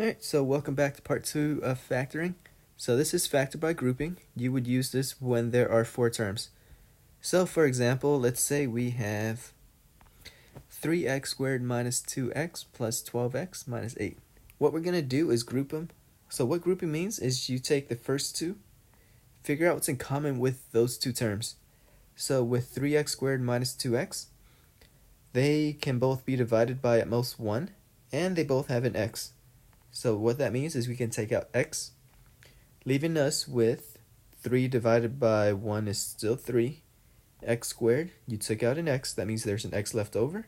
Alright, so welcome back to part 2 of factoring. So this is factor by grouping. You would use this when there are 4 terms. So for example, let's say we have 3x squared minus 2x plus 12x minus 8. What we're going to do is group them. So what grouping means is you take the first two, figure out what's in common with those two terms. So with 3x squared minus 2x, they can both be divided by at most 1, and they both have an x. So what that means is we can take out x, leaving us with 3 divided by 1 is still 3. X squared, you took out an x, that means there's an x left over.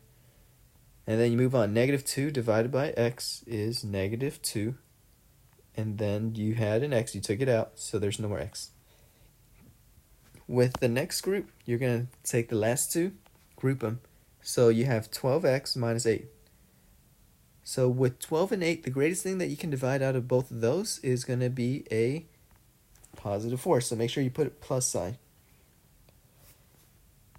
And then you move on, negative 2 divided by x is negative 2. And then you had an x, you took it out, so there's no more x. With the next group, you're going to take the last two, group them. So you have 12x minus 8. So with 12 and 8, the greatest thing that you can divide out of both of those is going to be a positive 4. So make sure you put a plus sign.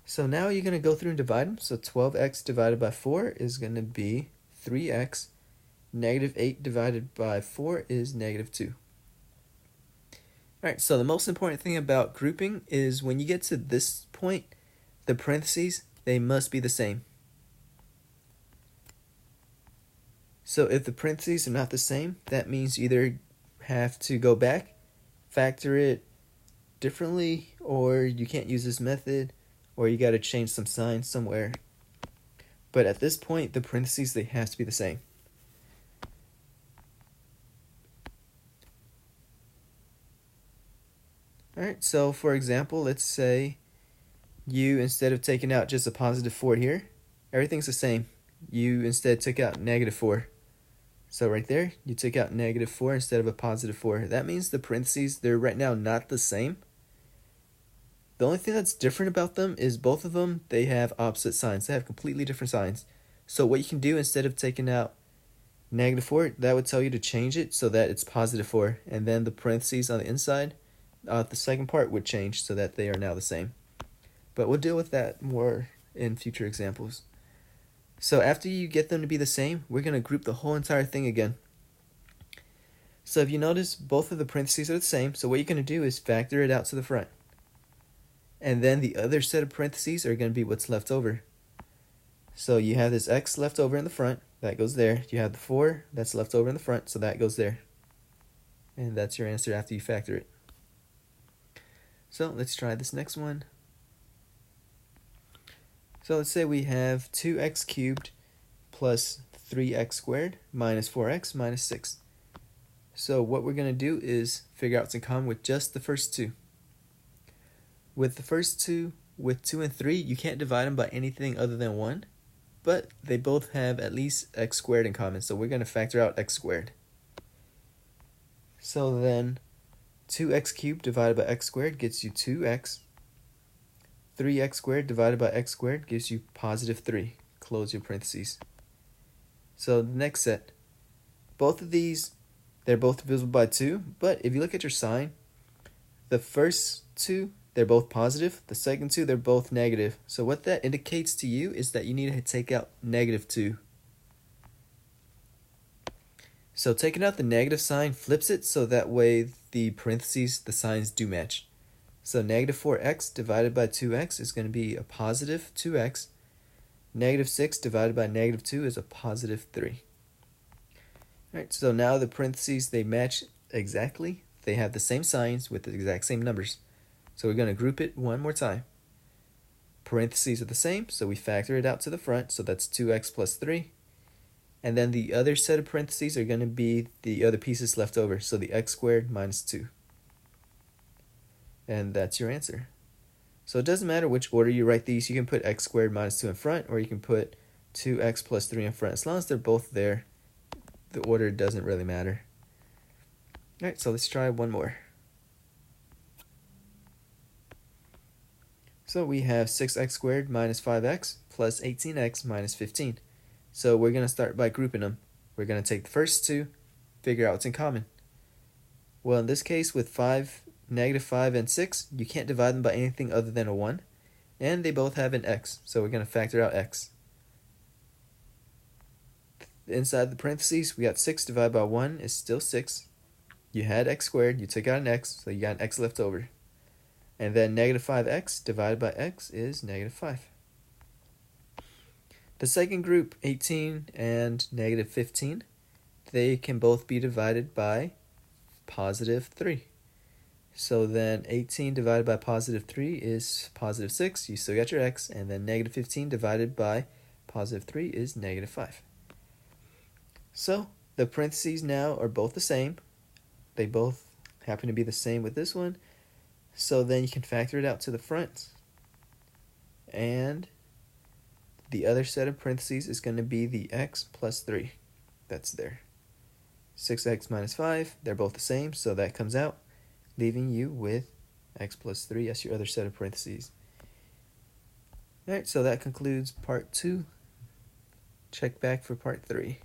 So now you're going to go through and divide them. So 12x divided by 4 is going to be 3x. Negative 8 divided by 4 is negative 2. Alright, so the most important thing about grouping is when you get to this point, the parentheses, they must be the same. So if the parentheses are not the same, that means you either have to go back, factor it differently, or you can't use this method, or you got to change some signs somewhere. But at this point, the parentheses, they have to be the same. Alright, so for example, let's say you, instead of taking out just a positive 4 here, everything's the same. You instead took out negative 4. So right there, you took out negative 4 instead of a positive 4. That means the parentheses, they're right now not the same. The only thing that's different about them is both of them, they have opposite signs. They have completely different signs. So what you can do, instead of taking out negative 4, that would tell you to change it so that it's positive 4. And then the parentheses on the inside, the second part would change so that they are now the same. But we'll deal with that more in future examples. So after you get them to be the same, we're going to group the whole entire thing again. So if you notice, both of the parentheses are the same. So what you're going to do is factor it out to the front. And then the other set of parentheses are going to be what's left over. So you have this x left over in the front. That goes there. You have the 4 that's left over in the front. So that goes there. And that's your answer after you factor it. So let's try this next one. So let's say we have 2x cubed plus 3x squared minus 4x minus 6. So what we're going to do is figure out what's in common with just the first two. With the first two, with 2 and 3, you can't divide them by anything other than 1. But they both have at least x squared in common. So we're going to factor out x squared. So then 2x cubed divided by x squared gets you 2x. 3x squared divided by x squared gives you positive 3. Close your parentheses. So the next set. Both of these, they're both divisible by 2. But if you look at your sign, the first two, they're both positive. The second two, they're both negative. So what that indicates to you is that you need to take out negative 2. So taking out the negative sign flips it so that way the parentheses, the signs do match. So negative 4x divided by 2x is going to be a positive 2x. Negative 6 divided by negative 2 is a positive 3. Alright, so now the parentheses, they match exactly. They have the same signs with the exact same numbers. So we're going to group it one more time. Parentheses are the same, so we factor it out to the front. So that's 2x plus 3. And then the other set of parentheses are going to be the other pieces left over. So the x squared minus 2. And that's your answer. So it doesn't matter which order you write these. You can put x squared minus 2 in front, or you can put 2x plus 3 in front. As long as they're both there, the order doesn't really matter. Alright, so let's try one more. So we have 6x squared minus 5x plus 18x minus 15. So we're going to start by grouping them. We're going to take the first two, figure out what's in common. Well, in this case, with negative 5 and 6, you can't divide them by anything other than a 1. And they both have an x, so we're going to factor out x. inside the parentheses, we got 6 divided by 1 is still 6. You had x squared, you took out an x, so you got an x left over. And then negative 5x divided by x is negative 5. The second group, 18 and negative 15, they can both be divided by positive 3. So then 18 divided by positive 3 is positive 6. You still got your x. And then negative 15 divided by positive 3 is negative 5. So the parentheses now are both the same. They both happen to be the same with this one. So then you can factor it out to the front. And the other set of parentheses is going to be the x plus 3. That's there. 6x minus 5, they're both the same, so that comes out, leaving you with x plus 3 as your other set of parentheses. Alright, so that concludes part 2. Check back for part 3.